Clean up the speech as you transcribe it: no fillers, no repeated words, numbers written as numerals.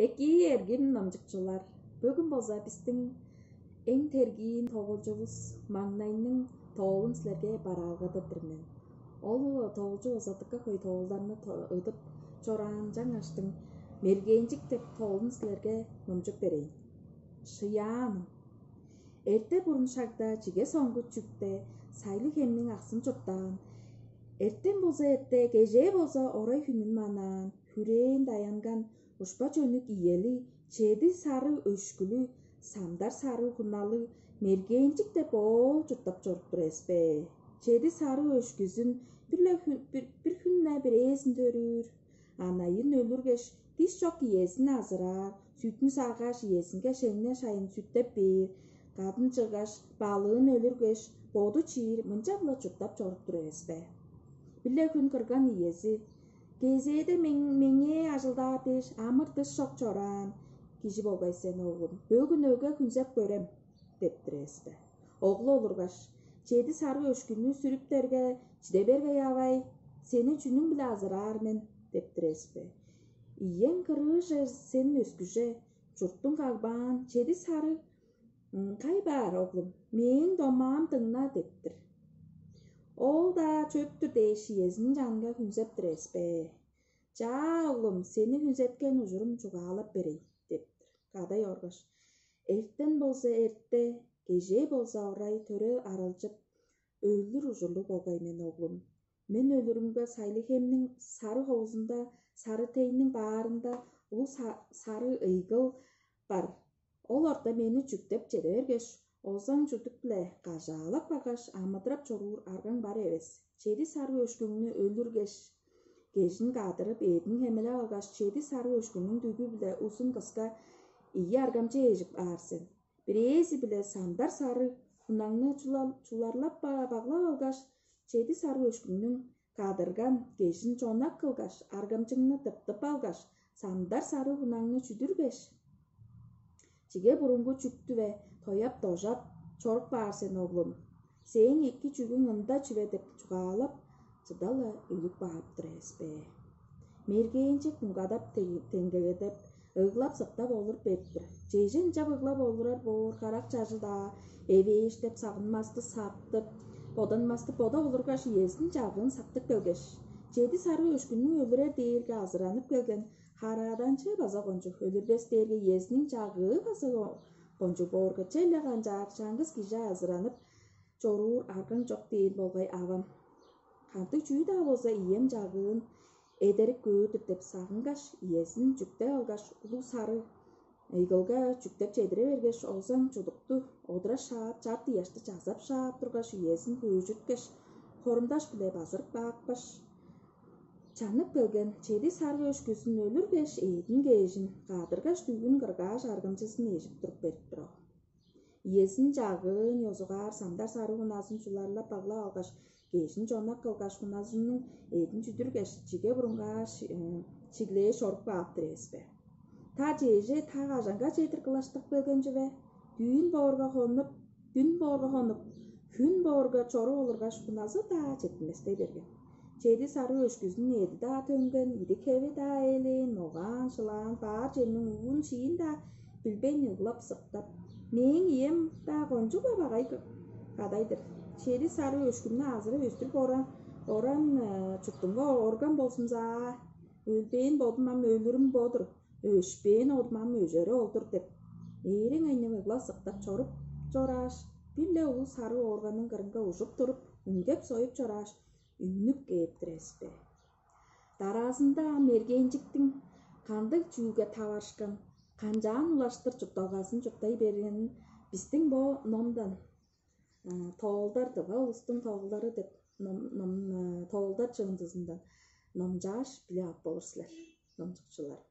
Эки эргим намжыкчылар. Бүгүн болса биздин эң тергиин тогулжубуз маңнайнын тоолун силерге баралгадыдыр мен. Ол тоолжу озатыкка кой тоолдарны ыдып чораан жаңаштың мергенжик деп тоолун силерге номжуп берейин. Шыяан. Эрте бурун шагда жиге соңгу чүкте сайлы хемнин аксын чоптаан. Эртен болса эрте, кеже болса орой хүнүн манаан, хүрээн даянган ушпа жөнүк иели, чеди сары өшкүлү, самдар сары хуналы, мергенчик деп ол жуттап жоруптур эспе. Чеди сары өшкүзүн бир хүннэ бирэсин төрүр. Анайын өлүргеш, тиш жок иесин азырар, сүтүн саагаш иесинге шенне шайын сүттеп бир. Кадын чыгаш, балыын өлүргеш, боду чиир, мынча була жуттап жоруптур эспе. Билле күн кырган иесі, кезеде меңе ажылдаа теш, амыр тыш шок чораан. Киши болбай сен оğlum, бөгүн өгө күнсеп көрем, дептир эспе. Оğlu олургаш, чеди сары өшкүнү сүрүптерге, чиде бергей абай, сени чүнүң биле азыраар мен, дептир эспе. Иен кырыже сен өскүже, журттун кагбаан, чеди сары, кай бар оğlum, мен домаам тыңна, дептир. Ол да чөптүр дейш иесинин жанга күнсептир эспе. Жа оğlum, сени күнсеткен ужурум жугаалап берей, дептир. Кадай оргош. Эртен болса эрте, кеже болса орай төрө арылжып, өлүр ужурлу болбай мен оğlum. Мен өлүрүмгө сайлы хемнин сары ховузунда, сары тейнин баарында бул сары ыйгыл бар. Ол орта мени жүктеп жете бергеш, Озаң жутук биле кажаалап багаш амыдырап чоруур аргаң бар эбес. Чеди сары өшкүңнү өлүргеш, кежин кадырып эдин хемеле алгаш, чеди сары өшкүнүн дүгү биле узун кыска ийи аргамча эжип аарсен. Бирээси биле самдар сары хунаңны чуларлап баглап алгаш, чеди сары өшкүнүн кадырган кежин чонак кылгаш, аргамчыңны тыптып алгаш, самдар сары хунаңны чүдүргеш. Чиге бурунгу чүктүбе, тояп тожап, чорук баарсен оğlum. Сен эки чүгүң ында чүбе деп чугаалап, чыдала үлүк бааптыр эспе. Мергенчик мугадап тенгегедеп, ыглап сыктап олур бептир. Жежен жап ыглап олурар боор, карак жажылда, эбеш деп сагынмасты сактып, боданмасты бода олургаш иесинин жагын сактык келгеш. Чеди сары өшкүнү өлүрер дээрге азыранып келген, харааданчы база кончу өлүрбес дээрге иесинин жагы база кончу боорго челе канжаак чаңгыз киже азыранып чоруур аргаң жок дейин болбай абам. Кантык чүй да болса ием жагын эдерик көөдүр деп сагынгаш, иесин жүктеп алгаш, улуу сары ыйгылга жүктеп жедире бергеш, озаң жудукту одура шаап, жап тыяшты жазап шаап тургаш, иесин көөжүткеш, хорумдаш биле базырып баакпаш. Чанып келген чеди сары өшкүсүн өлүргеш, эдин кежин кадыргаш дүгүн кыргаш аргамчысын эжип туруп бериптир о. Иесин жагын йозугар самдар сары хунасын чуларлап баглап алгаш, кежин чонак кылгаш хунасынын эдин чүдүргеш, чиге бурунга чиглее шорук бааптыр эспе. Та жеже та ажанга жетир кылаштык келген жебе, дүүн боорго хонуп, күн боорго чору олургаш хунасы да жетилместей берген. Чеди сары өшкүзүн эди да төнген, иди кеби да элин, ноган, шылаан, баар жеринин уун чийин да билбей ыглап сыктап. Мен ием да кончу бабагай кадайдыр. Чеди сары өшкүнү азыры өстүрүп оран чуптумга орган болсунза. Өлбейин бодумам өлүрүм бодур, өшпейин одумам өжөрү олдур деп. Эрең айнеп ыглап сыктап чоруп жораш, билле улуу сары органын кырынга ужуп туруп, үңгеп союп жораш. Үннүк кээптир эспе. Дараасында мергенчиктин кандык чүүгө табарышкан, канжаан улаштыр чупталгасын чуптай бергенин биздин бо номдон тоолдар улустун тоолдору деп тоолдар чымдызында номжааш биле алып болур силер, номжукчулар.